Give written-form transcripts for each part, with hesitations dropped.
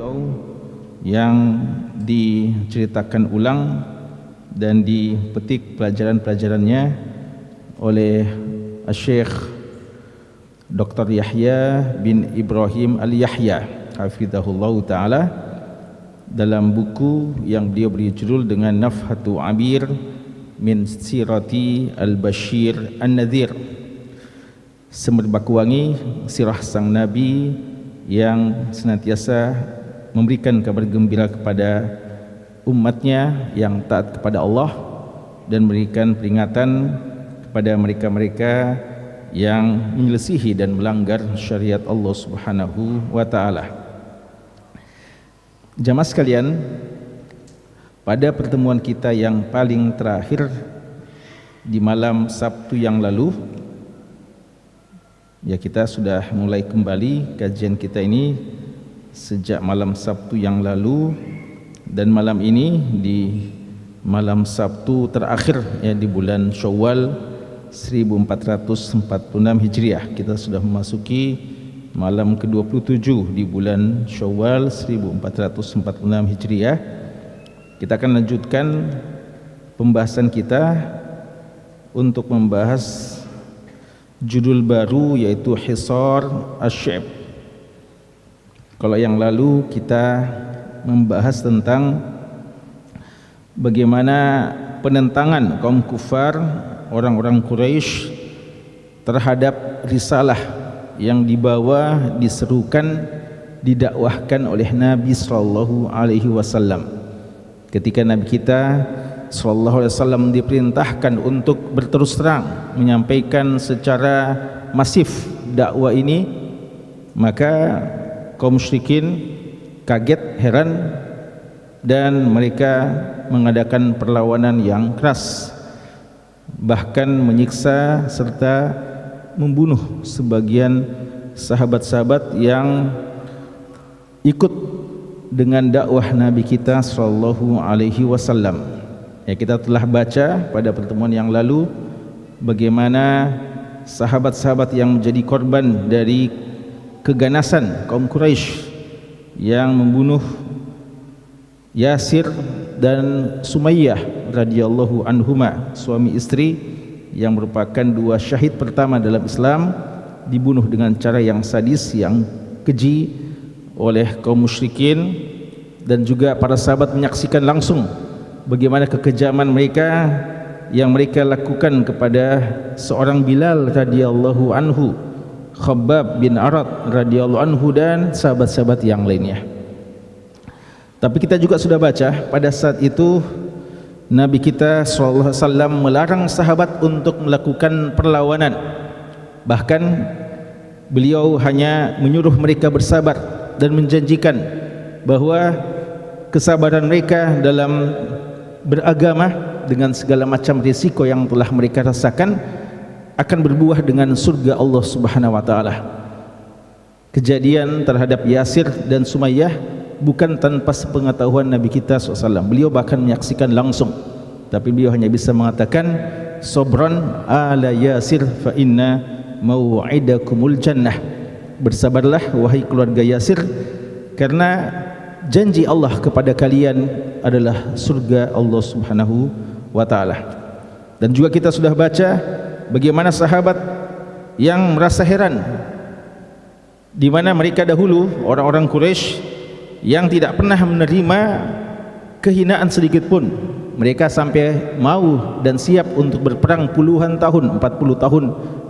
beliau yang diceritakan ulang dan dipetik pelajaran-pelajarannya oleh Syekh Dr. Yahya bin Ibrahim Al-Yahya hafizahullah ta'ala dalam buku yang beliau beri judul dengan Nafhatu Abir min Sirati Al-Bashir An-Nadhir, semerbak wangi sirah sang Nabi yang senantiasa memberikan kabar gembira kepada umatnya yang taat kepada Allah dan memberikan peringatan kepada mereka-mereka yang menyelisihi dan melanggar syariat Allah Subhanahu wa taala. Jamaah sekalian, pada pertemuan kita yang paling terakhir di malam Sabtu yang lalu, ya, kita sudah mulai kembali kajian kita ini sejak malam Sabtu yang lalu, dan malam ini di malam Sabtu terakhir ya di bulan Syawal 1446 Hijriah. Kita sudah memasuki malam ke-27 di bulan Syawal 1446 Hijriah. Kita akan lanjutkan pembahasan kita untuk membahas judul baru, yaitu Hisar Asy-Syi'b. Kalau yang lalu kita membahas tentang bagaimana penentangan kaum kufar, orang-orang Quraisy terhadap risalah yang dibawa, diserukan, didakwahkan oleh Nabi sallallahu alaihi wasallam. Ketika Nabi kita sallallahu alaihi wasallam diperintahkan untuk berterus terang menyampaikan secara masif dakwah ini, maka kaum musyrikin kaget, heran, dan mereka mengadakan perlawanan yang keras, bahkan menyiksa serta membunuh sebagian sahabat-sahabat yang ikut dengan dakwah Nabi kita sallallahu alaihi wasallam. Ya, kita telah baca pada pertemuan yang lalu bagaimana sahabat-sahabat yang menjadi korban dari keganasan kaum Quraisy yang membunuh Yasir dan Sumayyah radhiyallahu anhuma, suami istri yang merupakan dua syahid pertama dalam Islam, dibunuh dengan cara yang sadis, yang keji oleh kaum musyrikin, dan juga para sahabat menyaksikan langsung bagaimana kekejaman mereka yang mereka lakukan kepada seorang Bilal radhiyallahu anhu, Khabbab bin Arad radhiyallahu anhu, dan sahabat-sahabat yang lainnya. Tapi kita juga sudah baca pada saat itu Nabi kita sallallahu alaihi wasallam melarang sahabat untuk melakukan perlawanan. Bahkan beliau hanya menyuruh mereka bersabar dan menjanjikan bahwa kesabaran mereka dalam beragama dengan segala macam risiko yang telah mereka rasakan akan berbuah dengan surga Allah Subhanahu wa taala. Kejadian terhadap Yasir dan Sumayyah bukan tanpa sepengetahuan Nabi kita SAW. Beliau bahkan menyaksikan langsung, tapi beliau hanya bisa mengatakan, Sobran ala Yasir fa inna mau'idakumul jannah. Bersabarlah wahai keluarga Yasir, karena janji Allah kepada kalian adalah surga Allah Subhanahu wa taala. Dan juga kita sudah baca bagaimana sahabat yang merasa heran, di mana mereka dahulu orang-orang Quraisy yang tidak pernah menerima kehinaan sedikit pun, mereka sampai mau dan siap untuk berperang puluhan tahun, 40 tahun,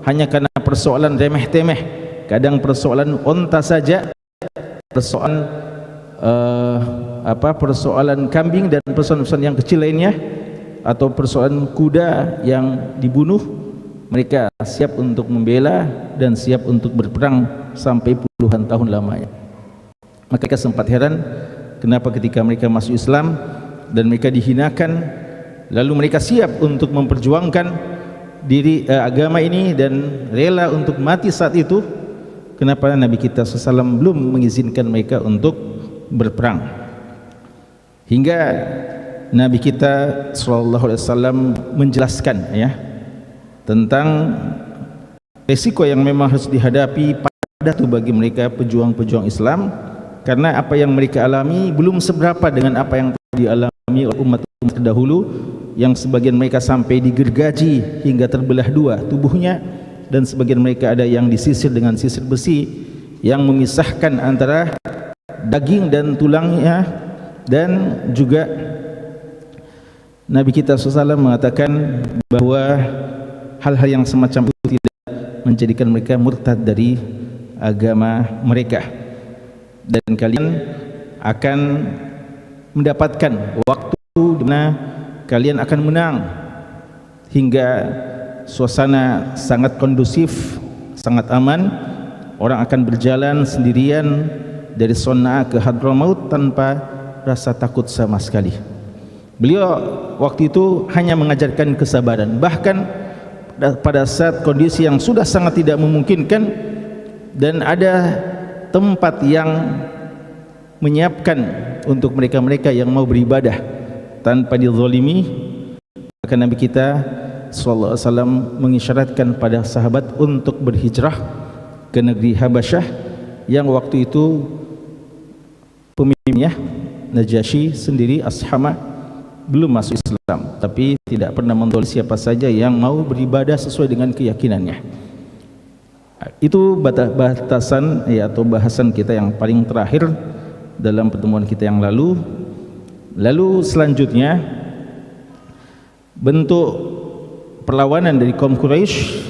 hanya karena persoalan remeh-temeh, kadang persoalan onta saja, persoalan persoalan kambing dan persoalan-persoalan yang kecil lainnya, atau persoalan kuda yang dibunuh, mereka siap untuk membela dan siap untuk berperang sampai puluhan tahun lamanya. Maka mereka sempat heran kenapa ketika mereka masuk Islam dan mereka dihinakan, lalu mereka siap untuk memperjuangkan diri agama ini dan rela untuk mati saat itu, kenapa Nabi kita SAW belum mengizinkan mereka untuk berperang. Hingga Nabi kita SAW menjelaskan ya tentang resiko yang memang harus dihadapi pada itu bagi mereka pejuang-pejuang Islam, karena apa yang mereka alami belum seberapa dengan apa yang dialami oleh umat-umat terdahulu, yang sebagian mereka sampai digergaji hingga terbelah dua tubuhnya, dan sebagian mereka ada yang disisir dengan sisir besi yang memisahkan antara daging dan tulangnya. Dan juga Nabi kita SAW mengatakan bahwa hal-hal yang semacam itu tidak menjadikan mereka murtad dari agama mereka, dan kalian akan mendapatkan waktu di mana kalian akan menang hingga suasana sangat kondusif, sangat aman. Orang akan berjalan sendirian dari Sana'a ke Hadramaut tanpa rasa takut sama sekali. Beliau waktu itu hanya mengajarkan kesabaran, bahkan pada saat kondisi yang sudah sangat tidak memungkinkan dan ada tempat yang menyiapkan untuk mereka-mereka yang mau beribadah tanpa dizalimi, maka Nabi kita sallallahu alaihi wasallam mengisyaratkan pada sahabat untuk berhijrah ke negeri Habasyah yang waktu itu pemimpinnya Najasyi sendiri, Ashama, belum masuk Islam, tapi tidak pernah menolak siapa saja yang mau beribadah sesuai dengan keyakinannya. Itu batasan atau bahasan kita yang paling terakhir dalam pertemuan kita yang lalu. Lalu selanjutnya, bentuk perlawanan dari kaum Quraisy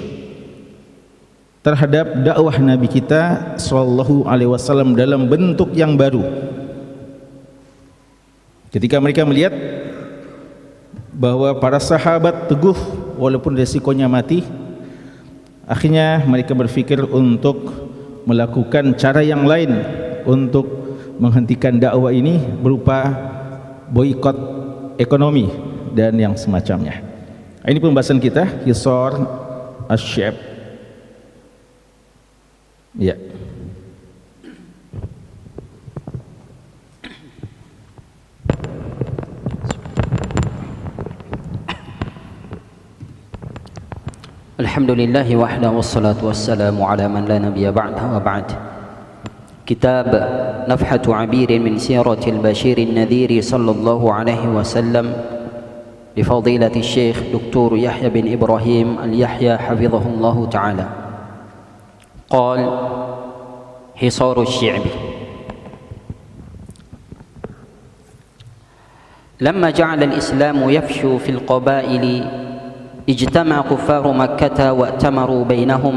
terhadap dakwah Nabi kita sallallahu alaihi wasallam dalam bentuk yang baru. Ketika mereka melihat bahwa para sahabat teguh walaupun resikonya mati, akhirnya mereka berpikir untuk melakukan cara yang lain untuk menghentikan dakwah ini, berupa boikot ekonomi dan yang semacamnya. Ini pembahasan kita, Hisar Asy-Sya'b. Ya. Alhamdulillah wahda wassalatu wassalamu ala man la nabiyya ba'dahu wa ba'd. Kitab Nafhatu 'Abirin min Siratil Bashirin Nadhiri sallallahu alaihi wasallam li fadilati Syekh Dr. Yahya bin Ibrahim Al-Yahya hafizahullah ta'ala. Qal Hisar Asy-Sya'b. Lamma ja'ala al-Islam yafshu fil qabaili اجتمع كفار مكة وأتمروا بينهم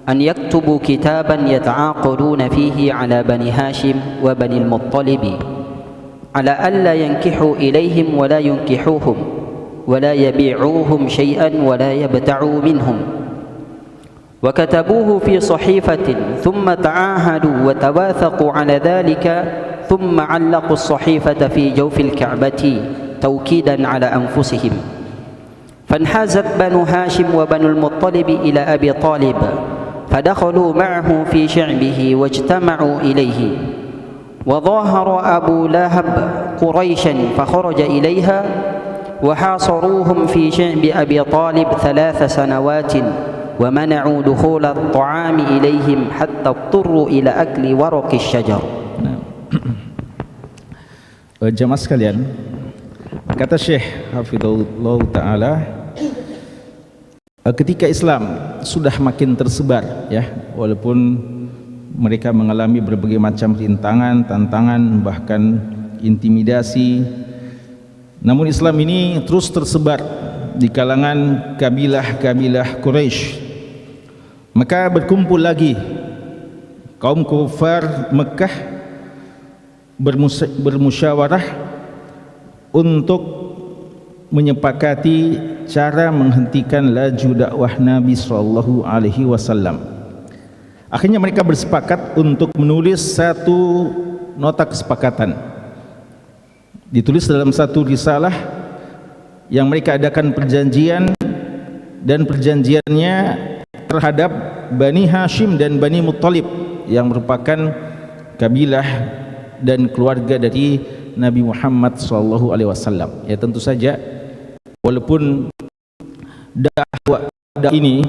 أن يكتبوا كتابا يتعاقدون فيه على بني هاشم وبني المطلب على ألا ينكحوا إليهم ولا ينكحوهم ولا يبيعوهم شيئا ولا يبتعوا منهم، وكتبوه في صحيفة ثم تعاهدوا وتواثقوا على ذلك ثم علقوا الصحيفة في جوف الكعبة توكيدا على أنفسهم. فانحازت بنو هاشم وبنو المطلب إلى أبي طالب فدخلوا معه في شعبه واجتمعوا إليه، وظاهر أبو لهب قريشا فخرج إليها وحاصروهم في شعب أبي طالب 3 سنوات ومنعوا دخول الطعام إليهم حتى اضطروا إلى أكل ورق الشجر. Jamaah sekalian, kata Syekh Hafizahullah Ta'ala, ketika Islam sudah makin tersebar, ya, walaupun mereka mengalami berbagai macam rintangan, tantangan, bahkan intimidasi, namun Islam ini terus tersebar di kalangan kabilah-kabilah Quraisy. Maka berkumpul lagi kaum kufar Mekah bermusyawarah untuk menyepakati cara menghentikan laju dakwah Nabi sallallahu alaihi wasallam. Akhirnya mereka bersepakat untuk menulis satu nota kesepakatan. Ditulis dalam satu risalah yang mereka adakan perjanjian, dan perjanjiannya terhadap Bani Hashim dan Bani Muttalib yang merupakan kabilah dan keluarga dari Nabi Muhammad sallallahu alaihi wasallam. Ya, tentu saja walaupun dakwah ini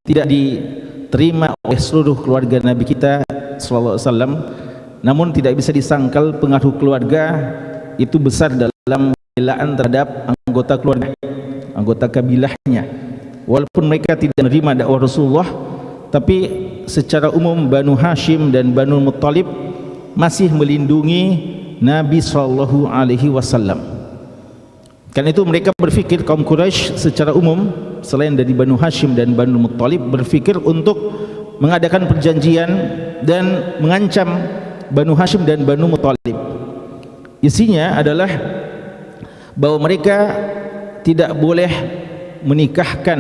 tidak diterima oleh seluruh keluarga Nabi kita sallallahu alaihi wasallam, namun tidak bisa disangkal pengaruh keluarga itu besar dalam pembelaan terhadap anggota keluarga, anggota kabilahnya. Walaupun mereka tidak menerima dakwah Rasulullah, tapi secara umum Banu Hashim dan Banu Muttalib masih melindungi Nabi sallallahu alaihi wasallam. Karena itu mereka berfikir, kaum Quraisy secara umum selain dari Banu Hashim dan Banu Muttalib, berfikir untuk mengadakan perjanjian dan mengancam Banu Hashim dan Banu Muttalib. Isinya adalah bahwa mereka tidak boleh menikahkan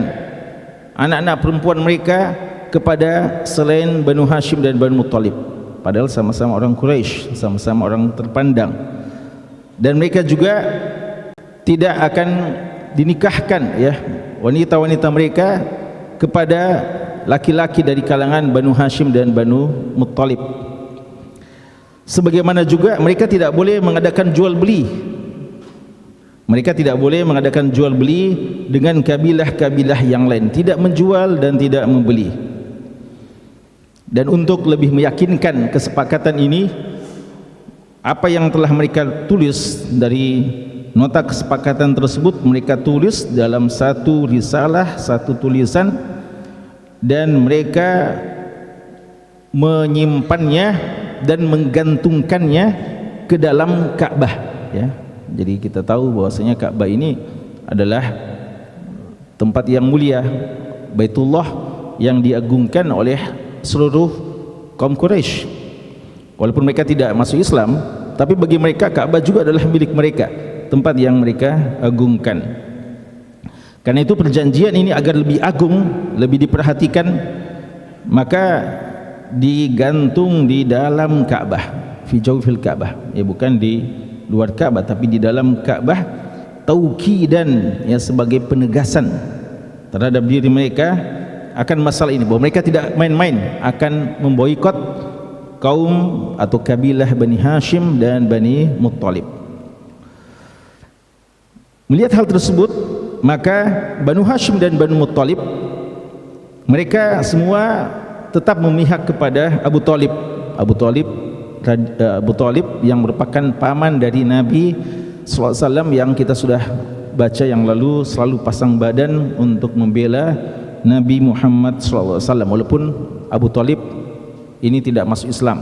anak-anak perempuan mereka kepada selain Banu Hashim dan Banu Muttalib, padahal sama-sama orang Quraisy, sama-sama orang terpandang. Dan mereka juga tidak akan dinikahkan ya wanita-wanita mereka kepada laki-laki dari kalangan Banu Hashim dan Banu Muttalib. Sebagaimana juga mereka tidak boleh mengadakan jual beli. Mereka tidak boleh mengadakan jual beli dengan kabilah-kabilah yang lain, tidak menjual dan tidak membeli. Dan untuk lebih meyakinkan kesepakatan ini, apa yang telah mereka tulis dari nota kesepakatan tersebut, mereka tulis dalam satu risalah, satu tulisan, dan mereka menyimpannya dan menggantungkannya ke dalam Ka'bah ya. Jadi kita tahu bahwasanya Ka'bah ini adalah tempat yang mulia, Baitullah yang diagungkan oleh seluruh kaum Quraisy. Walaupun mereka tidak masuk Islam, tapi bagi mereka Ka'bah juga adalah milik mereka, tempat yang mereka agungkan. Karena itu perjanjian ini agar lebih agung, lebih diperhatikan, maka digantung di dalam Ka'bah, fi jawfil Ka'bah, ya bukan di luar Ka'bah tapi di dalam Ka'bah, taukidan ya, sebagai penegasan terhadap diri mereka akan masalah ini, bahwa mereka tidak main-main akan memboikot kaum atau kabilah Bani Hashim dan Bani Muttalib. Melihat hal tersebut, maka Banu Hashim dan Banu Muttalib mereka semua tetap memihak kepada Abu Talib. Abu Talib yang merupakan paman dari Nabi SAW yang kita sudah baca yang lalu, selalu pasang badan untuk membela Nabi Muhammad SAW. Walaupun Abu Talib ini tidak masuk Islam,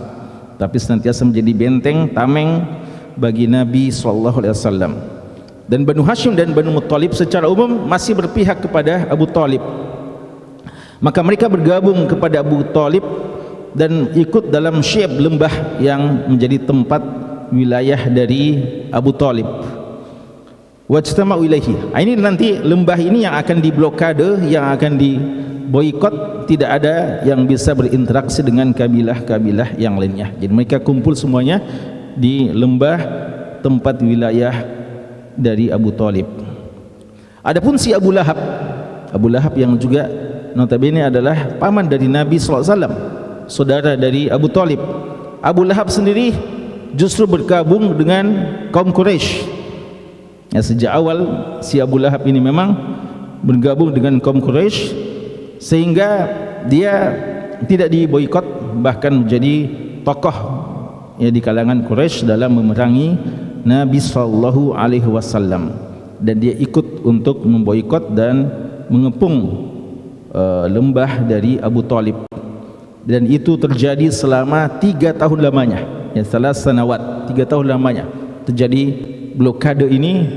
tapi senantiasa menjadi benteng tameng bagi Nabi SAW. Dan Banu Hashim dan Banu Muttalib secara umum masih berpihak kepada Abu Talib. Maka mereka bergabung kepada Abu Talib dan ikut dalam Syib, lembah yang menjadi tempat wilayah dari Abu Talib. Wajtama'u ilaihi. Ini nanti lembah ini yang akan diblokade, yang akan diboikot, tidak ada yang bisa berinteraksi dengan kabilah-kabilah yang lainnya. Jadi mereka kumpul semuanya di lembah tempat wilayah dari Abu Talib. Adapun si Abu Lahab yang juga notabene adalah paman dari Nabi SAW, saudara dari Abu Talib. Abu Lahab sendiri justru bergabung dengan kaum Quraisy. Ya, sejak awal si Abu Lahab ini memang bergabung dengan kaum Quraisy, sehingga dia tidak diboikot, bahkan menjadi tokoh ya di kalangan Quraisy dalam memerangi Nabi sallallahu alaihi wasallam, dan dia ikut untuk memboikot dan mengepung lembah dari Abu Talib. Dan itu terjadi selama 3 tahun lamanya ya, salas sanawat, 3 tahun lamanya terjadi blokade ini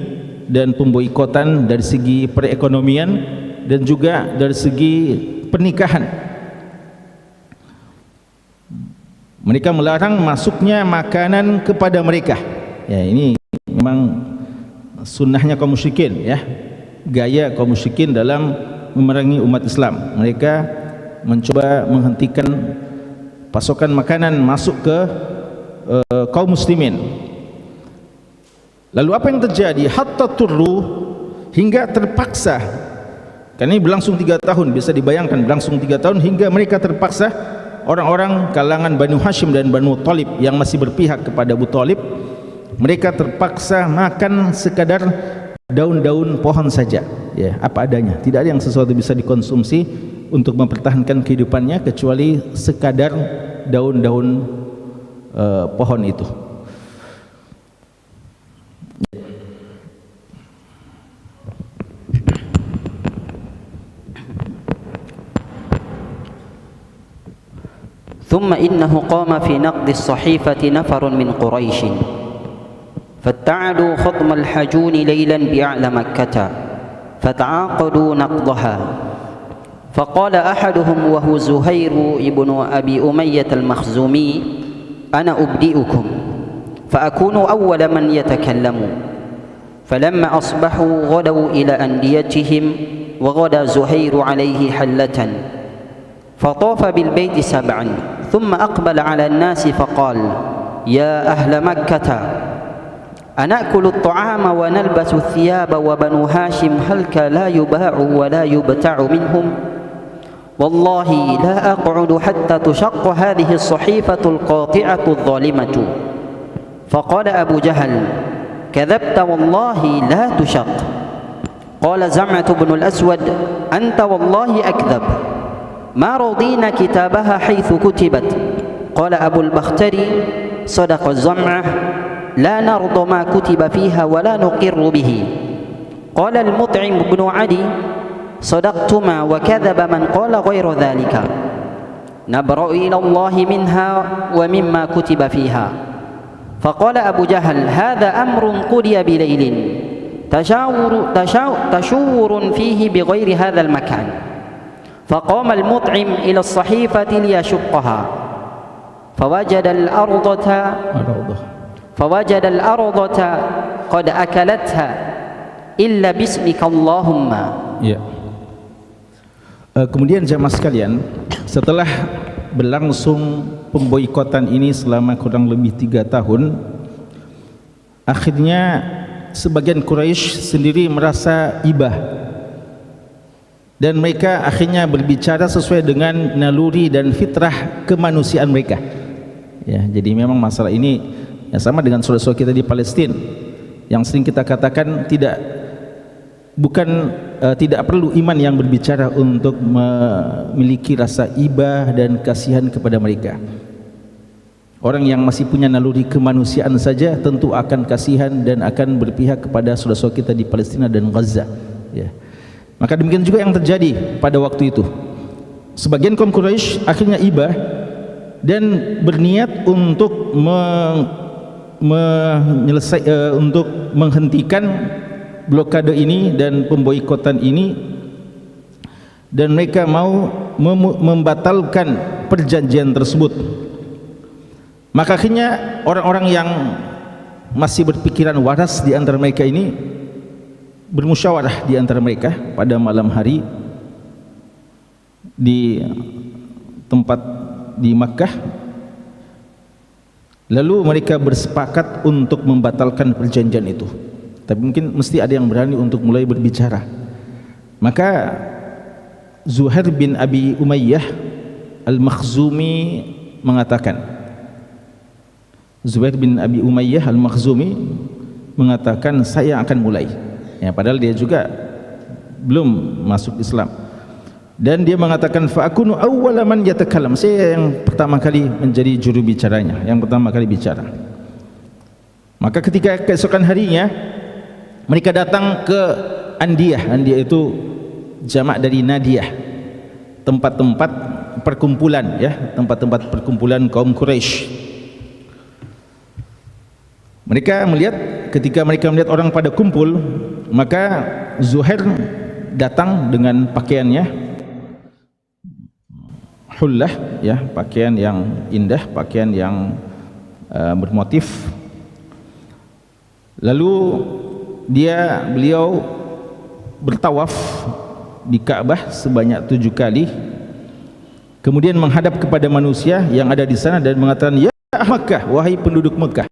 dan pemboikotan dari segi perekonomian dan juga dari segi pernikahan. Mereka melarang masuknya makanan kepada mereka ya, ini memang sunnahnya kaum musyrikin ya, gaya kaum musyrikin dalam memerangi umat Islam. Mereka mencoba menghentikan pasokan makanan masuk ke kaum muslimin. Lalu apa yang terjadi? Hatta turru, hingga terpaksa, karena ini berlangsung 3 tahun, bisa dibayangkan berlangsung 3 tahun, hingga mereka terpaksa, orang-orang kalangan Banu Hashim dan Banu Talib yang masih berpihak kepada Abu Talib, mereka terpaksa makan sekadar daun-daun pohon saja ya, apa adanya, tidak ada yang sesuatu bisa dikonsumsi untuk mempertahankan kehidupannya kecuali sekadar daun-daun pohon itu. ثم إنه قام في نقد الصحيفة نفر من قريش فاتعدوا خطم الحجون ليلا بأعلى مكة فتعاقدوا نقضها فقال أحدهم وهو زهير بن أبي أمية المخزومي أنا أبدئكم فأكون أول من يتكلم فلما أصبحوا غدوا إلى أنديتهم وغدا زهير عليه حلة فطاف بالبيت 7 ثم أقبل على الناس فقال يا أهل مكة أنأكل الطعام ونلبس الثياب وبنو هاشم هلك لا يباع ولا يبتاع منهم والله لا أقعد حتى تشق هذه الصحيفة القاطعة الظالمة فقال أبو جهل كذبت والله لا تشق قال زمعة بن الأسود أنت والله أكذب ما رضينا كتابها حيث كتبت قال أبو البختري صدق الزمعة لا نرضى ما كتب فيها ولا نقر به قال المطعم بن عدي صدقتما وكذب من قال غير ذلك نبرأ إلى الله منها ومما كتب فيها فقال أبو جهل هذا أمر قضي بليل تشور فيه بغير هذا المكان فقام المطعم إلى الصحيفة ليشقها فوجد الأرضة قد أكلتها إلا باسمك اللهم. Ya. Kemudian jamaah sekalian, setelah berlangsung pemboikotan ini selama kurang lebih 3 tahun, akhirnya sebagian Quraisy sendiri merasa ibah dan mereka akhirnya berbicara sesuai dengan naluri dan fitrah kemanusiaan mereka. Ya, jadi memang masalah ini ya sama dengan saudara-saudara kita di Palestina yang sering kita katakan tidak perlu iman yang berbicara untuk memiliki rasa ibah dan kasihan kepada mereka. Orang yang masih punya naluri kemanusiaan saja tentu akan kasihan dan akan berpihak kepada saudara-saudara kita di Palestina dan Gaza. Ya. Maka demikian juga yang terjadi pada waktu itu. Sebagian kaum Quraisy akhirnya ibah dan berniat untuk untuk menghentikan blokade ini dan pemboikotan ini, dan mereka mau membatalkan perjanjian tersebut. Maka akhirnya orang-orang yang masih berpikiran waras di antara mereka ini bermusyawarah di antara mereka pada malam hari di tempat di Makkah. Lalu mereka bersepakat untuk membatalkan perjanjian itu. Tapi mungkin mesti ada yang berani untuk mulai berbicara. Maka Zuhair bin Abi Umayyah Al-Makhzumi mengatakan, Zuhair bin Abi Umayyah Al-Makhzumi mengatakan saya akan mulai. Ya, padahal dia juga belum masuk Islam. Dan dia mengatakan fa akunu awwala man yatakallam, saya yang pertama kali menjadi juru bicaranya, yang pertama kali bicara. Maka ketika keesokan harinya mereka datang ke Andiyah. Andiyah itu jamak dari Nadiyah, tempat-tempat perkumpulan, ya, tempat-tempat perkumpulan kaum Quraisy. Mereka melihat, ketika mereka melihat orang pada kumpul, maka Zuhair datang dengan pakaiannya hullah, ya, pakaian yang indah, pakaian yang bermotif. Lalu beliau bertawaf di Ka'bah sebanyak 7 kali, kemudian menghadap kepada manusia yang ada di sana dan mengatakan, ya Makkah, wahai penduduk Makkah,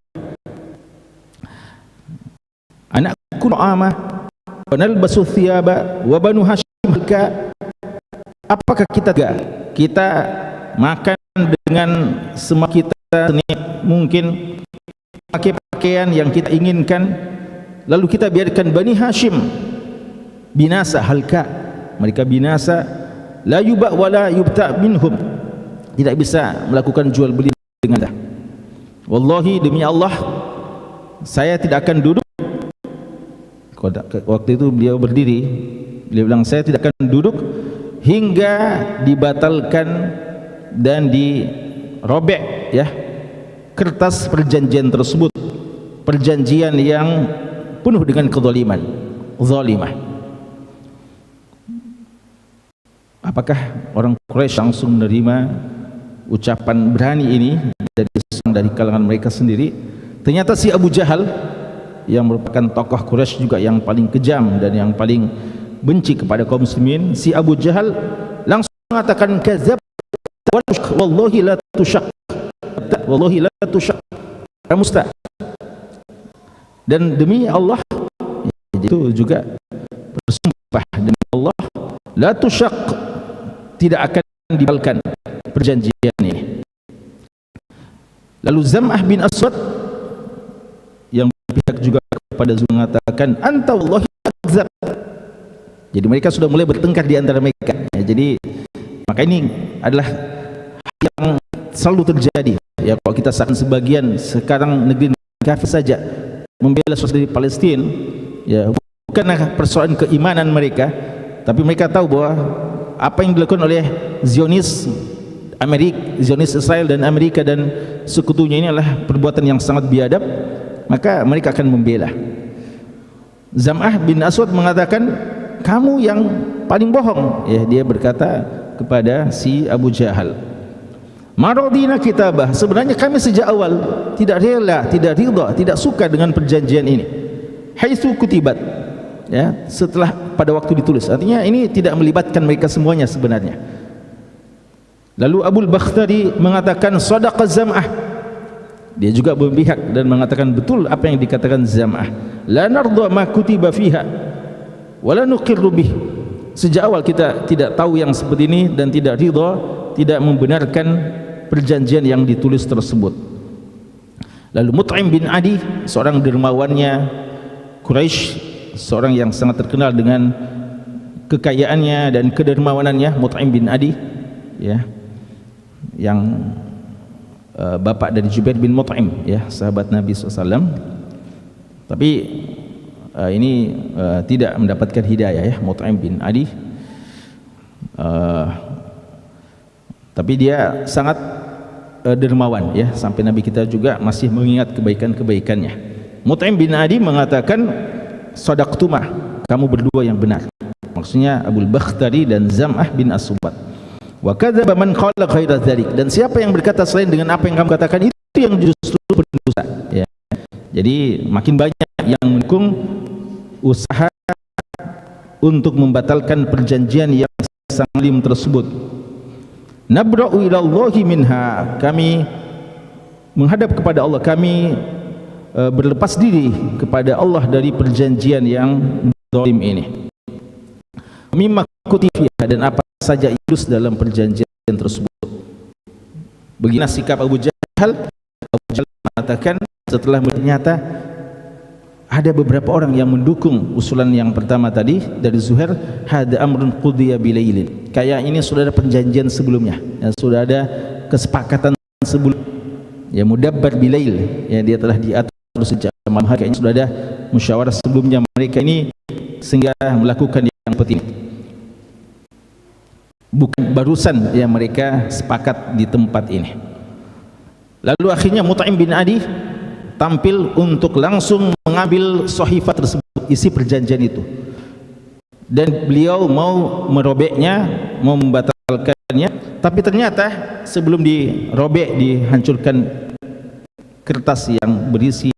anakku nu'amah wa nalbasu thiyaba wa banu Hashim halka, apakah kita makan dengan semua kita mungkin, pakai pakaian yang kita inginkan, lalu kita biarkan Bani Hashim binasa halka, mereka binasa, la yuba wa la yubta minhum, tidak bisa melakukan jual beli dengan wallahi demi Allah saya tidak akan duduk. Waktu itu beliau berdiri, beliau bilang saya tidak akan duduk hingga dibatalkan dan dirobek ya kertas perjanjian tersebut, perjanjian yang penuh dengan kezaliman, zalimah. Apakah orang Quraisy langsung menerima ucapan berani ini dari kalangan mereka sendiri? Ternyata si Abu Jahal yang merupakan tokoh Quraisy juga yang paling kejam dan yang paling benci kepada kaum muslimin, si Abu Jahal langsung mengatakan kadzab wallahi la tushaq, wallahi la tushaq, musta. Dan demi Allah, itu juga bersumpah demi Allah, la tushaq, tidak akan dibatalkan perjanjian ini. Lalu Zam'ah bin Aswad yang berpihak juga kepada Zubair mengatakan anta wallahi kadzab. Jadi mereka sudah mulai bertengkar di antara mereka ya, jadi maka ini adalah yang selalu terjadi ya. Kalau kita saksikan sebagian sekarang negeri kafir saja membela saudara Palestina ya, bukanlah persoalan keimanan mereka, tapi mereka tahu bahwa apa yang dilakukan oleh Zionis Amerika, Zionis Israel dan Amerika dan sekutunya ini adalah perbuatan yang sangat biadab, maka mereka akan membela. Zam'ah bin Aswad mengatakan kamu yang paling bohong ya, dia berkata kepada si Abu Jahal, maradina kitabah, sebenarnya kami sejak awal tidak rela, tidak ridha, tidak suka dengan perjanjian ini, haitsu kutibat ya, setelah pada waktu ditulis. Artinya ini tidak melibatkan mereka semuanya sebenarnya. Lalu Abu Bakhtari mengatakan sadaqa Zam'ah, dia juga berpihak dan mengatakan betul apa yang dikatakan Zam'ah, la nardha ma kutiba fiha wala nuqirru bih, sejak awal kita tidak tahu yang seperti ini dan tidak ridha, tidak membenarkan perjanjian yang ditulis tersebut. Lalu Mut'im bin Adi, seorang dermawannya Quraisy, seorang yang sangat terkenal dengan kekayaannya dan kedermawanannya, Mut'im bin Adi ya, yang bapak dari Jubair bin Mut'im ya, sahabat Nabi SAW, tapi ini tidak mendapatkan hidayah ya, Mut'im bin Adi, tapi dia sangat dermawan ya, sampai Nabi kita juga masih mengingat kebaikan-kebaikannya. Mut'im bin Adi mengatakan sadaqtumah, kamu berdua yang benar, maksudnya Abu Bakhtari dan Zam'ah bin Aswad. Wa kadzaba man qala ghaira dzalik, dan siapa yang berkata selain dengan apa yang kamu katakan itu yang justru berdosa ya. Jadi makin banyak yang mendukung usaha untuk membatalkan perjanjian yang salim tersebut. Nabra'u ilallahi minha, kami menghadap kepada Allah, kami berlepas diri kepada Allah dari perjanjian yang zalim ini. Mimma kutifiha, dan apa saja ilus dalam perjanjian tersebut. Begini sikap Abu Jahal. Abu Jahal mengatakan setelah ternyata ada beberapa orang yang mendukung usulan yang pertama tadi dari Zuhair, hada amrun qudiya bilailin, kayak ini sudah ada perjanjian sebelumnya ya, sudah ada kesepakatan sebelum ya, mudabbar bilail ya, dia telah diatur sejak malam hari, kayaknya sudah ada musyawarah sebelumnya mereka ini sehingga melakukan yang penting, bukan barusan yang mereka sepakat di tempat ini. Lalu akhirnya Mut'im bin Adi tampil untuk langsung mengambil sahifah tersebut, isi perjanjian itu, dan beliau mau merobeknya, mau membatalkannya, tapi ternyata sebelum dirobek, dihancurkan kertas yang berisi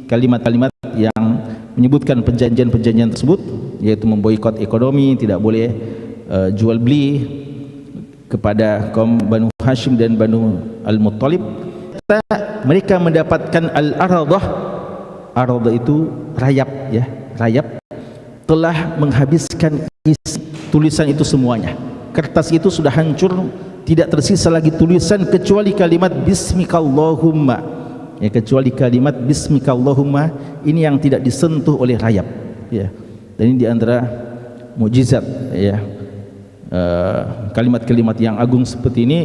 kalimat-kalimat yang menyebutkan perjanjian-perjanjian tersebut, yaitu memboikot ekonomi, tidak boleh jual beli kepada kaum Banu Hashim dan Banu Al-Muttalib. Mereka mendapatkan al-aradah, aradah itu rayap ya, rayap telah menghabiskan isi tulisan itu semuanya. Kertas itu sudah hancur, tidak tersisa lagi tulisan kecuali kalimat bismikallahumma ya, kecuali kalimat bismikallahumma ini yang tidak disentuh oleh rayap ya. Dan ini diantara mukjizat ya, kalimat-kalimat yang agung seperti ini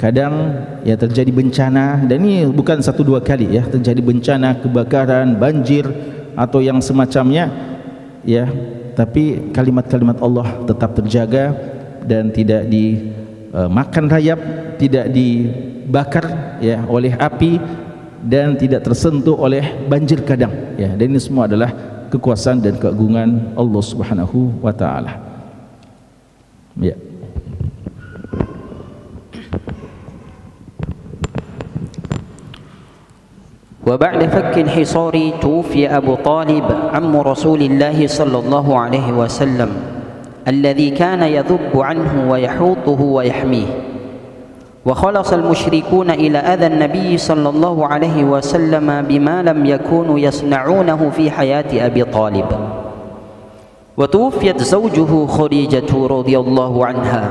kadang ya terjadi bencana, dan ini bukan satu dua kali ya, terjadi bencana, kebakaran, banjir atau yang semacamnya ya, tapi kalimat-kalimat Allah tetap terjaga dan tidak dimakan rayap, tidak dibakar ya oleh api, dan tidak tersentuh oleh banjir kadang ya. Dan ini semua adalah kekuasaan dan keagungan Allah Subhanahu wa taala. Ya. وبعد فك الحصار توفي أبو طالب عم رسول الله صلى الله عليه وسلم الذي كان يذب عنه ويحوطه ويحميه. وخلص المشركون إلى أذى النبي صلى الله عليه وسلم بما لم يكونوا يصنعونه في حياة أبي طالب. وتوفيت زوجه خديجة رضي الله عنها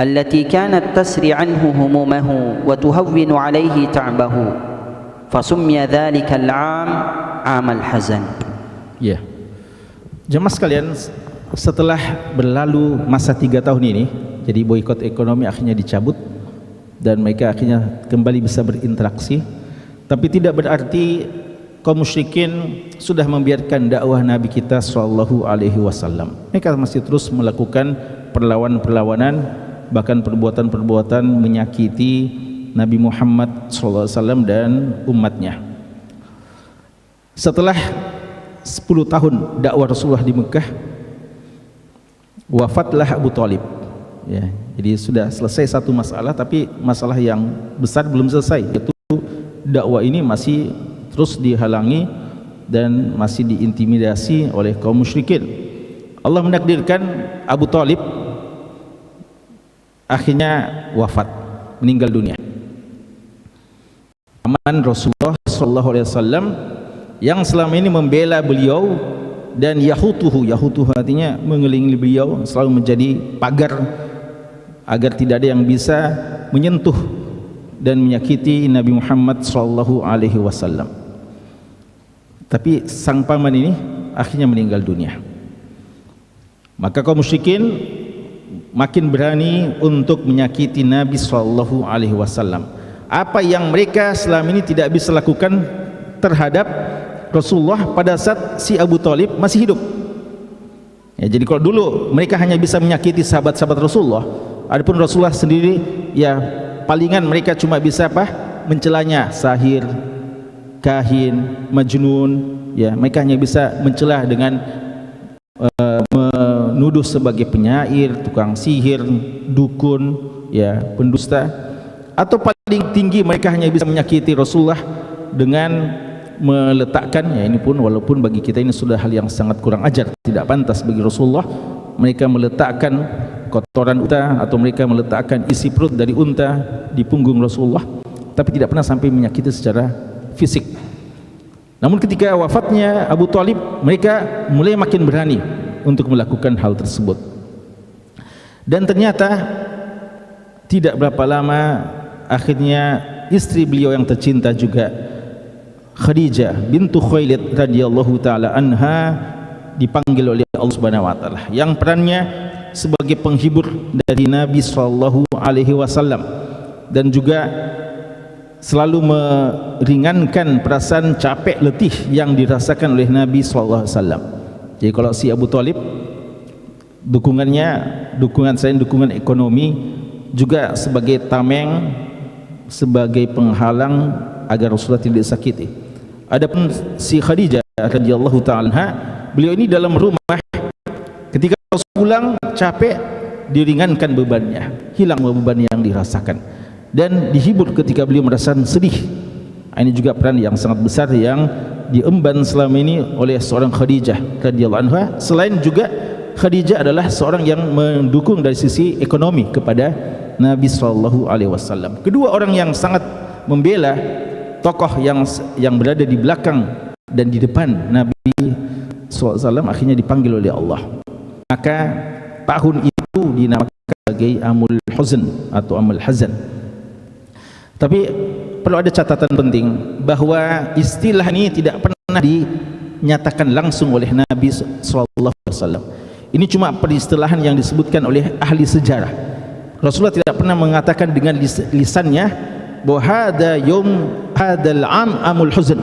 التي كانت تسري عنه همومه وتهون عليه تعبه، فسمي ذلك العام عام الحزن. Ya, jemaah sekalian, setelah berlalu masa 3 tahun ini, jadi boikot ekonomi akhirnya dicabut dan mereka akhirnya kembali bisa berinteraksi. Tapi tidak berarti kaum musyrikin sudah membiarkan dakwah Nabi kita sallallahu alaihi wasallam. Mereka masih terus melakukan perlawanan-perlawanan, bahkan perbuatan-perbuatan menyakiti Nabi Muhammad SAW dan umatnya. Setelah 10 tahun dakwah Rasulullah di Mekah, wafatlah Abu Thalib ya. Jadi sudah selesai satu masalah, tapi masalah yang besar belum selesai, yaitu dakwah ini masih terus dihalangi dan masih diintimidasi oleh kaum musyrikin. Allah menakdirkan Abu Thalib akhirnya wafat, meninggal dunia. Paman Rasulullah sallallahu alaihi wasallam yang selama ini membela beliau dan yahutuhu artinya mengelilingi beliau, selalu menjadi pagar agar tidak ada yang bisa menyentuh dan menyakiti Nabi Muhammad sallallahu alaihi wasallam. Tapi sang paman ini akhirnya meninggal dunia. Maka kaum musyrikin makin berani untuk menyakiti Nabi sallallahu alaihi wasallam. Apa yang mereka selama ini tidak bisa lakukan terhadap Rasulullah pada saat si Abu Thalib masih hidup ya. Jadi kalau dulu mereka hanya bisa menyakiti sahabat-sahabat Rasulullah, adapun Rasulullah sendiri ya palingan mereka cuma bisa apa? Mencelanya, sahir, kahin, majnun ya. Mereka hanya bisa mencela dengan menuduh sebagai penyair, tukang sihir, dukun ya, pendusta. Atau paling tinggi mereka hanya bisa menyakiti Rasulullah dengan meletakkan, ya ini pun walaupun bagi kita ini sudah hal yang sangat kurang ajar, tidak pantas bagi Rasulullah, mereka meletakkan kotoran unta atau mereka meletakkan isi perut dari unta di punggung Rasulullah, tapi tidak pernah sampai menyakiti secara fisik. Namun ketika wafatnya Abu Thalib, mereka mulai makin berani untuk melakukan hal tersebut. Dan ternyata tidak berapa lama akhirnya istri beliau yang tercinta juga, Khadijah bintu Khuwailid radhiyallahu taala anha, dipanggil oleh Allah Subhanahu wa taala yang perannya sebagai penghibur dari Nabi sallallahu alaihi wasallam dan juga selalu meringankan perasaan capek letih yang dirasakan oleh Nabi sallallahu alaihi wasallam. Jadi kalau si Abu Thalib dukungan selain dukungan ekonomi juga sebagai tameng, sebagai penghalang agar Rasulullah tidak disakiti. Adapun si Khadijah radhiyallahu ta'ala anha, beliau ini dalam rumah ketika Rasul pulang capek, diringankan bebannya, hilang beban yang dirasakan dan dihibur ketika beliau merasa sedih. Ini juga peran yang sangat besar yang diemban selama ini oleh seorang Khadijah radhiyallahu anha. Selain juga Khadijah adalah seorang yang mendukung dari sisi ekonomi kepada Nabi sallallahu alaihi wasallam. Kedua orang yang sangat membela tokoh yang berada di belakang dan di depan Nabi sallallahu alaihi wasallam akhirnya dipanggil oleh Allah. Maka tahun itu dinamakan sebagai Amul Huzn atau Amul Hazan. Tapi perlu ada catatan penting bahwa istilah ini tidak pernah dinyatakan langsung oleh Nabi sallallahu alaihi wasallam. Ini cuma peristilahan yang disebutkan oleh ahli sejarah. Rasulullah tidak pernah mengatakan dengan lisannya bahwa hada yom hadal am amul huzn,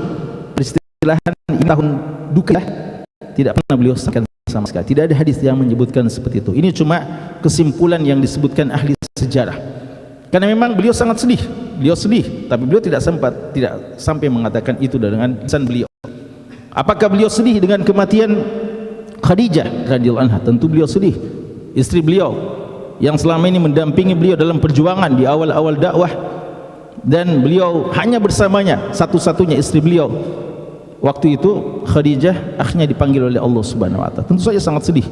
peristilahan tahun duka, tidak pernah beliau sampaikan sama sekali. Tidak ada hadis yang menyebutkan seperti itu. Ini cuma kesimpulan yang disebutkan ahli sejarah. Karena memang beliau sangat sedih, tapi beliau tidak sampai mengatakan itu dengan lisan beliau. Apakah beliau sedih dengan kematian Khadijah radhiyallahu anha? Tentu beliau sedih. Istri beliau yang selama ini mendampingi beliau dalam perjuangan di awal-awal dakwah, dan beliau hanya bersamanya, satu-satunya istri beliau. Waktu itu Khadijah akhirnya dipanggil oleh Allah Subhanahu wa taala. Tentu saja sangat sedih.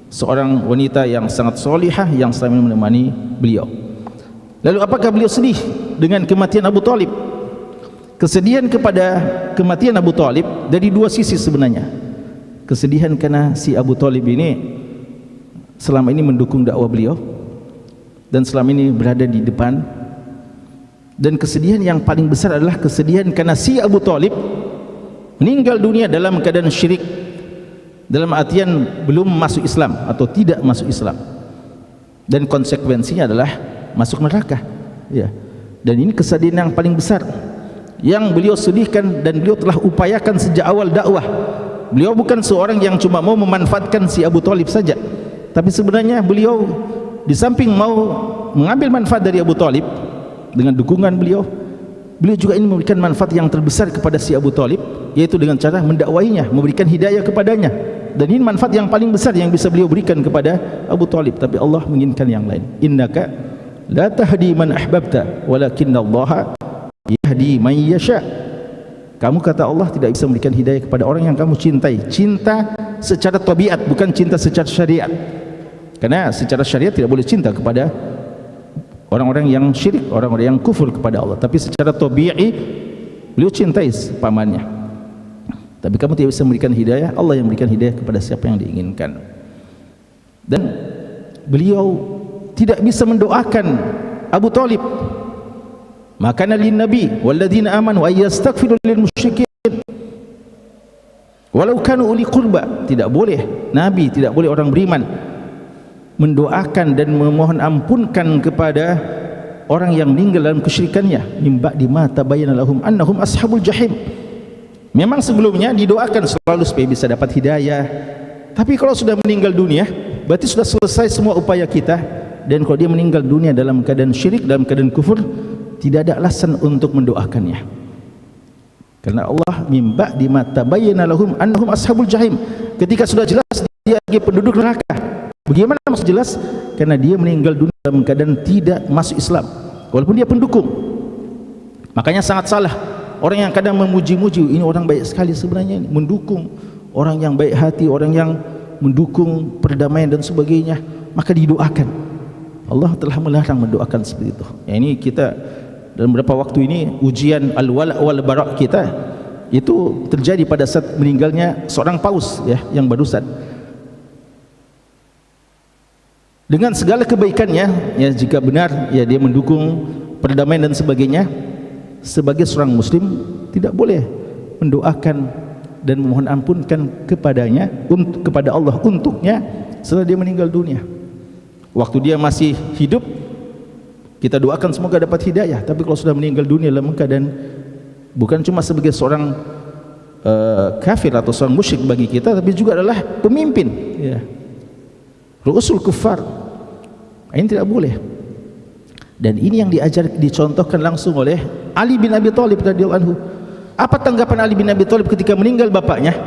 Seorang wanita yang sangat solihah yang selama ini menemani beliau. Lalu apakah beliau sedih dengan kematian Abu Thalib? Kesedihan kepada kematian Abu Thalib dari dua sisi sebenarnya. Kesedihan karena si Abu Thalib ini selama ini mendukung dakwah beliau dan selama ini berada di depan. Dan kesedihan yang paling besar adalah kesedihan karena si Abu Thalib meninggal dunia dalam keadaan syirik, dalam artian belum masuk Islam atau tidak masuk Islam, dan konsekuensinya adalah masuk neraka, ya. Dan ini kesedihan yang paling besar yang beliau sedihkan dan beliau telah upayakan sejak awal dakwah. Beliau bukan seorang yang cuma mau memanfaatkan si Abu Thalib saja, tapi sebenarnya beliau di samping mau mengambil manfaat dari Abu Thalib dengan dukungan beliau juga ingin memberikan manfaat yang terbesar kepada si Abu Thalib, yaitu dengan cara mendakwahinya, memberikan hidayah kepadanya. Dan ini manfaat yang paling besar yang bisa beliau berikan kepada Abu Thalib. Tapi Allah menginginkan yang lain. Innaka la tahdi man ahbabta walakinnallaha yahdi man yasha. Kamu, kata Allah, tidak bisa memberikan hidayah kepada orang yang kamu cintai. Cinta secara tabiat, bukan cinta secara syariat. Karena secara syariat tidak boleh cinta kepada orang-orang yang syirik, orang-orang yang kufur kepada Allah. Tapi secara tabi'i beliau cintai pamannya. Tapi kamu tidak bisa memberikan hidayah, Allah yang memberikan hidayah kepada siapa yang diinginkan. Dan beliau tidak bisa mendoakan Abu Thalib. Maka lin nabi walladzina amanu ayastaghfiru lil musyrikin walau kanu uli qurba. Tidak boleh nabi, tidak boleh orang beriman mendoakan dan memohon ampunkan kepada orang yang meninggal dalam kesyirikannya, mim ba'di ma tabayyana lahum annahum ashabul jahim. Memang sebelumnya didoakan selalu supaya bisa dapat hidayah, tapi kalau sudah meninggal dunia berarti sudah selesai semua upaya kita. Dan kalau dia meninggal dunia dalam keadaan syirik, dalam keadaan kufur, tidak ada alasan untuk mendoakannya. Karena Allah mim ba'di ma tabayyana lahum annahum ashabul jahim, ketika sudah jelas dia sebagai penduduk neraka. Bagaimana maksud jelas? Karena dia meninggal dunia dalam keadaan tidak masuk Islam, walaupun dia pendukung. Makanya sangat salah orang yang kadang memuji-muji, ini orang baik sekali sebenarnya, mendukung orang yang baik hati, orang yang mendukung perdamaian dan sebagainya, maka didoakan. Allah telah melarang mendoakan seperti itu. Ya, ini kita dalam beberapa waktu ini ujian al-wala' wal bara' kita itu terjadi pada saat meninggalnya seorang paus, ya, yang barusan. Dengan segala kebaikannya, ya, jika benar ya dia mendukung perdamaian dan sebagainya, sebagai seorang muslim tidak boleh mendoakan dan memohon ampunkan kepadanya, kepada Allah untuknya setelah dia meninggal dunia. Waktu dia masih hidup kita doakan semoga dapat hidayah, tapi kalau sudah meninggal dunia dalam keadaan bukan cuma sebagai seorang kafir atau seorang musyrik bagi kita, tapi juga adalah pemimpin, ya, ru'usul kuffar, ini tidak boleh. Dan ini yang dicontohkan langsung oleh Ali bin Abi Thalib radhiyallahu anhu. Apa tanggapan Ali bin Abi Thalib ketika meninggal bapaknya?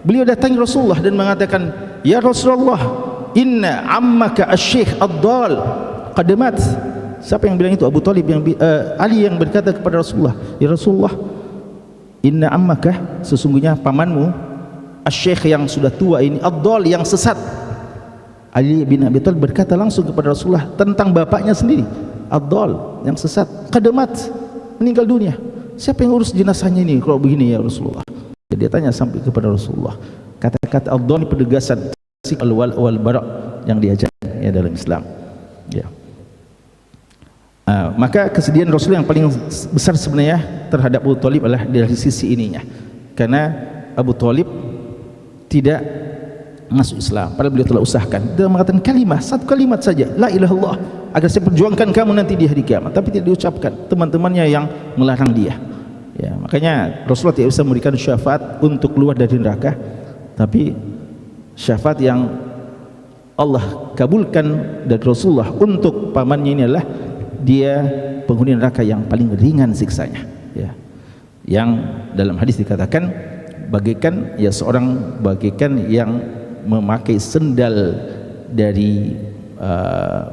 Beliau datangi Rasulullah dan mengatakan, ya Rasulullah, inna ammaka asy-syekh ad-dal qad mat. Siapa yang bilang itu? Abu Thalib yang Ali yang berkata kepada Rasulullah, ya Rasulullah, inna ammaka, sesungguhnya pamanmu asy-syekh yang sudah tua ini, ad-dal yang sesat. Ali bin Abi Thalib berkata langsung kepada Rasulullah tentang bapaknya sendiri, ad-dal yang sesat, qad mat, meninggal dunia. Siapa yang urus jenazahnya ini kalau begini ya Rasulullah? Dia tanya sampai kepada Rasulullah. Kata-kata ad-dal penegasan al-wal wal bara' yang diajarkan, ya, dalam Islam, ya. Maka kesedihan Rasul yang paling besar sebenarnya terhadap Abu Thalib adalah dari sisi ininya, karena Abu Thalib tidak masuk Islam. Padahal beliau telah usahakan. Dia mengatakan kalimat, satu kalimat saja, la ilaha illallah, agar saya perjuangkan kamu nanti di hari kiamat. Tapi tidak diucapkan. Teman-temannya yang melarang dia. Ya, makanya Rasulullah tidak bisa memberikan syafaat untuk keluar dari neraka, tapi syafaat yang Allah kabulkan dari Rasulullah untuk pamannya ini adalah dia penghuni neraka yang paling ringan siksanya, ya. Yang dalam hadis dikatakan bagaikan ya seorang bagaikan yang memakai sendal dari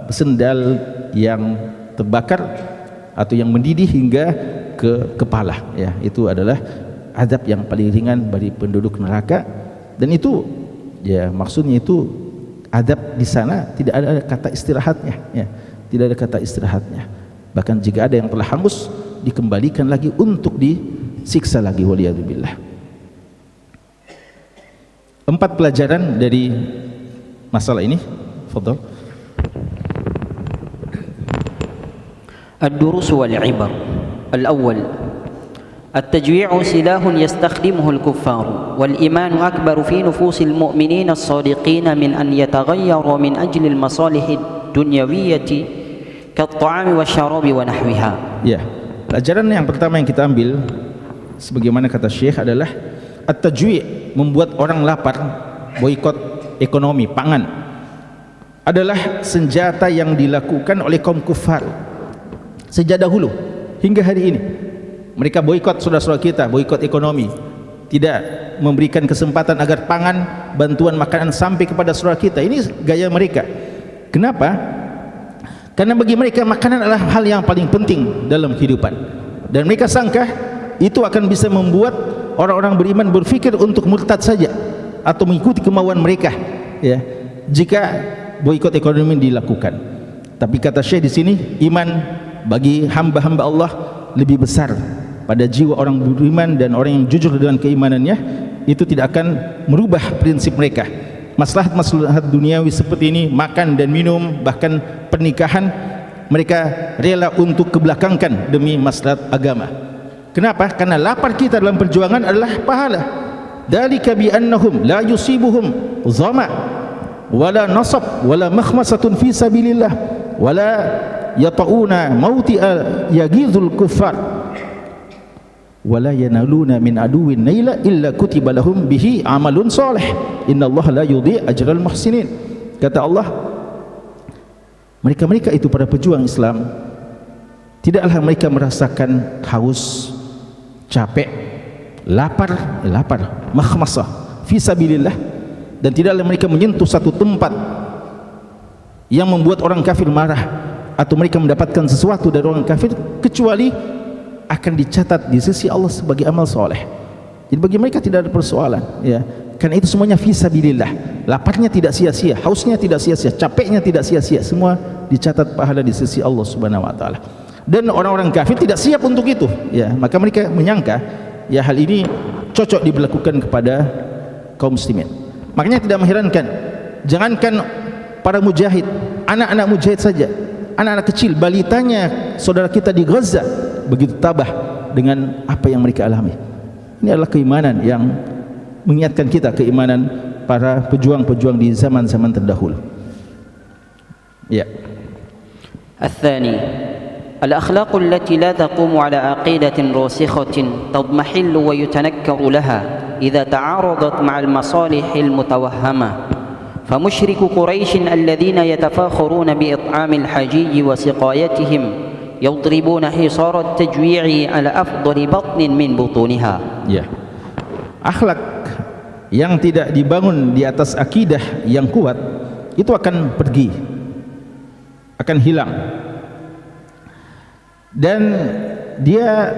sendal yang terbakar atau yang mendidih hingga ke kepala, ya. Itu adalah azab yang paling ringan bagi penduduk neraka. Dan itu ya maksudnya itu azab di sana tidak ada kata istirahatnya, ya. Tidak ada kata istirahatnya. Bahkan jika ada yang telah hangus, dikembalikan lagi untuk disiksa lagi, waliyadzubillah. 4 pelajaran dari masalah ini. Fadhal. الدروس والعبر. الأول: التجويع سلاح يستخدمه الكفار، والإيمان أكبر في نفوس المؤمنين الصادقين من أن يتغيروا من أجل المصالح الدنيوية كالطعام والشراب ونحوها. Ya, pelajaran yang pertama yang kita ambil sebagaimana kata Syekh adalah at-tajwi', membuat orang lapar, boikot ekonomi, pangan, adalah senjata yang dilakukan oleh kaum kufar sejak dahulu hingga hari ini. Mereka boikot saudara-saudara kita, boikot ekonomi, tidak memberikan kesempatan agar pangan, bantuan makanan sampai kepada saudara kita. Ini gaya mereka. Kenapa? Karena bagi mereka makanan adalah hal yang paling penting dalam kehidupan, dan mereka sangka itu akan bisa membuat orang-orang beriman berfikir untuk murtad saja atau mengikuti kemauan mereka, ya, jika boikot ekonomi dilakukan. Tapi kata Syekh di sini, iman bagi hamba-hamba Allah lebih besar pada jiwa orang beriman dan orang yang jujur dengan keimanannya. Itu tidak akan merubah prinsip mereka. Maslahat-maslahat duniawi seperti ini, makan dan minum, bahkan pernikahan, mereka rela untuk kebelakangkan demi maslahat agama. Kenapa? Karena lapar kita dalam perjuangan adalah pahala. Dzalika bi annahum la yusibuhum dhama wala nasab wala makhmasatun fi sabilillah wala yata'una mauti yaghizul kuffar wala yanaluna min aduwin naila illa kutiba lahum bihi amalun salih innallaha la yudhi ajral muhsinin. Kata Allah, mereka-mereka itu para pejuang Islam, tidaklah mereka merasakan haus, capek, lapar, makhmasah fi sabilillah, dan tidaklah mereka menyentuh satu tempat yang membuat orang kafir marah atau mereka mendapatkan sesuatu dari orang kafir kecuali akan dicatat di sisi Allah sebagai amal soleh. Jadi bagi mereka tidak ada persoalan, ya, karena itu semuanya fi sabilillah. Laparnya tidak sia-sia, hausnya tidak sia-sia, capeknya tidak sia-sia, semua dicatat pahala di sisi Allah Subhanahu wa taala. Dan orang-orang kafir tidak siap untuk itu, ya, maka mereka menyangka ya hal ini cocok diberlakukan kepada kaum muslimin. Makanya tidak mengherankan, jangankan para mujahid, anak-anak mujahid saja, anak-anak kecil, balitanya saudara kita di Gaza begitu tabah dengan apa yang mereka alami. Ini adalah keimanan yang mengingatkan kita keimanan para pejuang-pejuang di zaman-zaman terdahulu. Ya. الثاني: الأخلاق التي لا تقوم على عقيدة راسخة تضمحل ويتنكر لها إذا تعارضت مع المصالح المتوهمة. فمشرك قريش الذين يتفاخرون بإطعام الحجيج وسقايتهم يضربون حصار التجويع على أفضل بطن من بطونها. Ya. Akhlak yang tidak dibangun di atas akidah yang kuat itu akan pergi, akan hilang, dan dia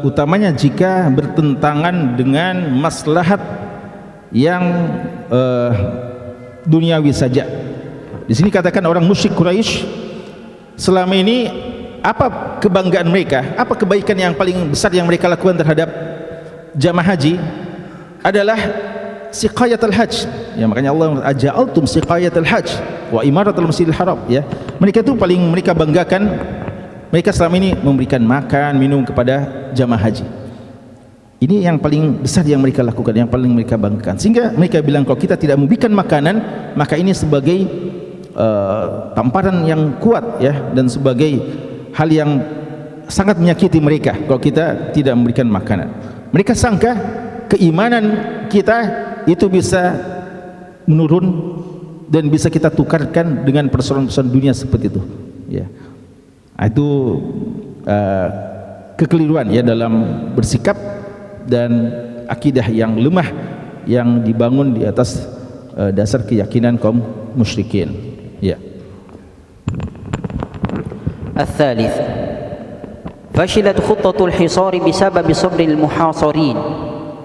utamanya jika bertentangan dengan maslahat yang duniawi saja. Di sini katakan orang musyrik Quraisy selama ini apa kebanggaan mereka, apa kebaikan yang paling besar yang mereka lakukan terhadap jamaah haji adalah siqayatul hajj. Ya, makanya Allah aja'altum siqayatul hajj wa imaratul masjidil haram, ya. Mereka itu paling mereka banggakan, mereka selama ini memberikan makan, minum kepada jamaah haji. Ini yang paling besar yang mereka lakukan, yang paling mereka banggakan. Sehingga mereka bilang kalau kita tidak memberikan makanan, maka ini sebagai tamparan yang kuat ya, dan sebagai hal yang sangat menyakiti mereka kalau kita tidak memberikan makanan. Mereka sangka keimanan kita itu bisa menurun dan bisa kita tukarkan dengan persoalan-persoalan dunia seperti itu ya. Itu kekeliruan ya dalam bersikap dan akidah yang lemah yang dibangun di atas dasar keyakinan kaum musyrikin ya. الثالث فشلت خطة الحصار بسبب صبر المحاصرين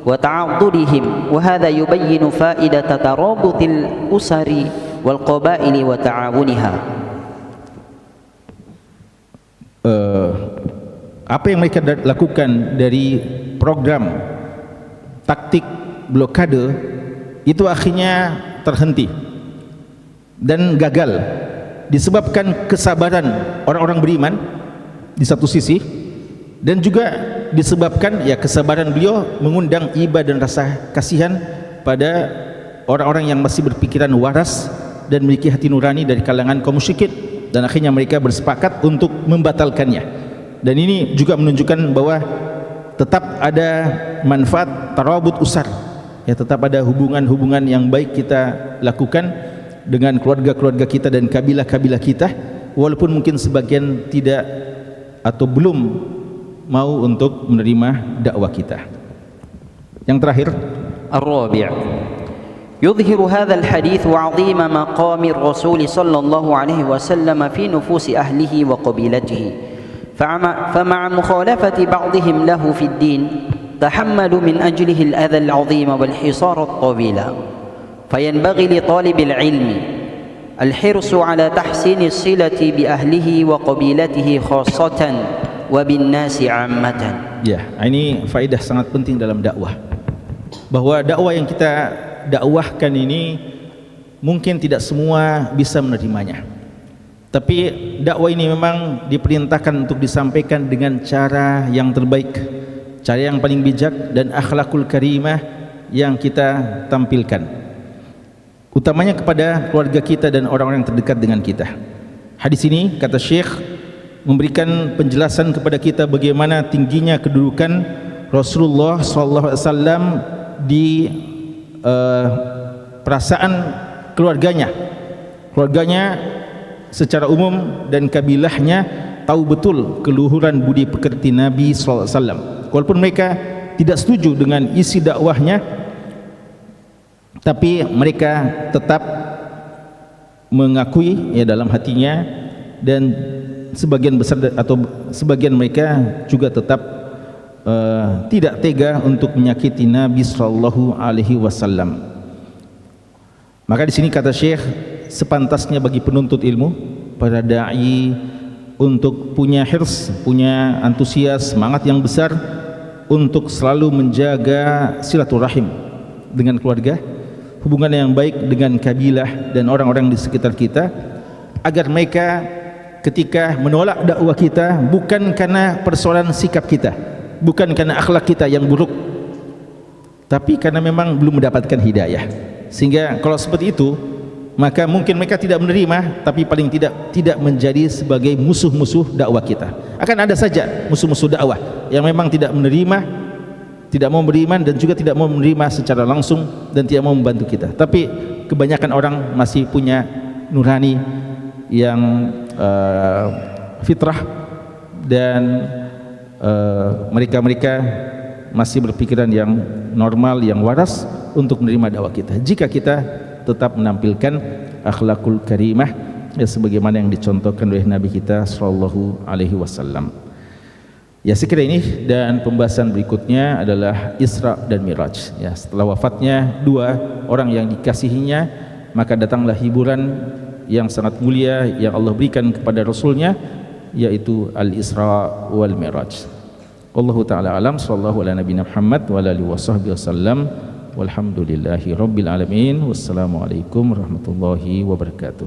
وتعضدهم وهذا يبين فائدة ترابط الأسر والقبائل وتعاونها. Apa yang mereka lakukan dari program taktik blokade itu akhirnya terhenti dan gagal disebabkan kesabaran orang-orang beriman di satu sisi, dan juga disebabkan ya kesabaran beliau mengundang iba dan rasa kasihan pada orang-orang yang masih berpikiran waras dan memiliki hati nurani dari kalangan kaum musyrikin, dan akhirnya mereka bersepakat untuk membatalkannya. Dan ini juga menunjukkan bahwa tetap ada manfaat tarabut usar ya, tetap ada hubungan-hubungan yang baik kita lakukan dengan keluarga-keluarga kita dan kabilah-kabilah kita, walaupun mungkin sebagian tidak atau belum mau untuk menerima dakwah kita. Yang terakhir, الرابع يظهر هذا الحديث عظيم مقام الرسول صلى الله عليه وسلم في نفوس أهله وقبيلته، فمع مخالفة بعضهم له في الدين تحملوا من أجله الأذى العظيم والحصار الطويل، فينبغي لطالب العلم الحرص على تحسين الصلة بأهله وقبيلته خاصة وبالناس عامة. Ya, ini faedah sangat penting dalam dakwah, bahwa dakwah yang kita dakwahkan ini mungkin tidak semua bisa menerimanya, tapi dakwah ini memang diperintahkan untuk disampaikan dengan cara yang terbaik, cara yang paling bijak dan akhlakul karimah yang kita tampilkan, utamanya kepada keluarga kita dan orang-orang yang terdekat dengan kita. Hadis ini, kata Syekh, memberikan penjelasan kepada kita bagaimana tingginya kedudukan Rasulullah SAW di perasaan keluarganya secara umum, dan kabilahnya tahu betul keluhuran budi pekerti Nabi SAW. Walaupun mereka tidak setuju dengan isi dakwahnya, tapi mereka tetap mengakui ya dalam hatinya, dan sebagian besar atau sebagian mereka juga tetap tidak tega untuk menyakiti Nabi SAW. Maka di sini kata Syekh, sepantasnya bagi penuntut ilmu, para dai, untuk punya hirs, punya antusias, semangat yang besar untuk selalu menjaga silaturahim dengan keluarga, hubungan yang baik dengan kabilah dan orang-orang di sekitar kita, agar mereka ketika menolak dakwah kita bukan karena persoalan sikap kita, bukan karena akhlak kita yang buruk, tapi karena memang belum mendapatkan hidayah. Sehingga kalau seperti itu, maka mungkin mereka tidak menerima, tapi paling tidak menjadi sebagai musuh-musuh dakwah kita. Akan ada saja musuh-musuh dakwah yang memang tidak menerima, tidak mau beriman, dan juga tidak mau menerima secara langsung dan tidak mau membantu kita. Tapi kebanyakan orang masih punya nurani yang fitrah, dan mereka masih berpikiran yang normal, yang waras untuk menerima dakwah kita, jika kita tetap menampilkan akhlakul karimah ya, sebagaimana yang dicontohkan oleh Nabi kita sallallahu alaihi wasallam. Ya, sekira ini, dan pembahasan berikutnya adalah Isra dan Miraj ya. Setelah wafatnya dua orang yang dikasihinya, maka datanglah hiburan yang sangat mulia yang Allah berikan kepada Rasulnya, yaitu Al-Isra wal Miraj. Wallahu ta'ala alam, sallallahu ala nabiyina Muhammad wa ala alihi wasahbihi wasallam, walhamdulillahi rabbil alamin. Wassalamualaikum warahmatullahi wabarakatuh.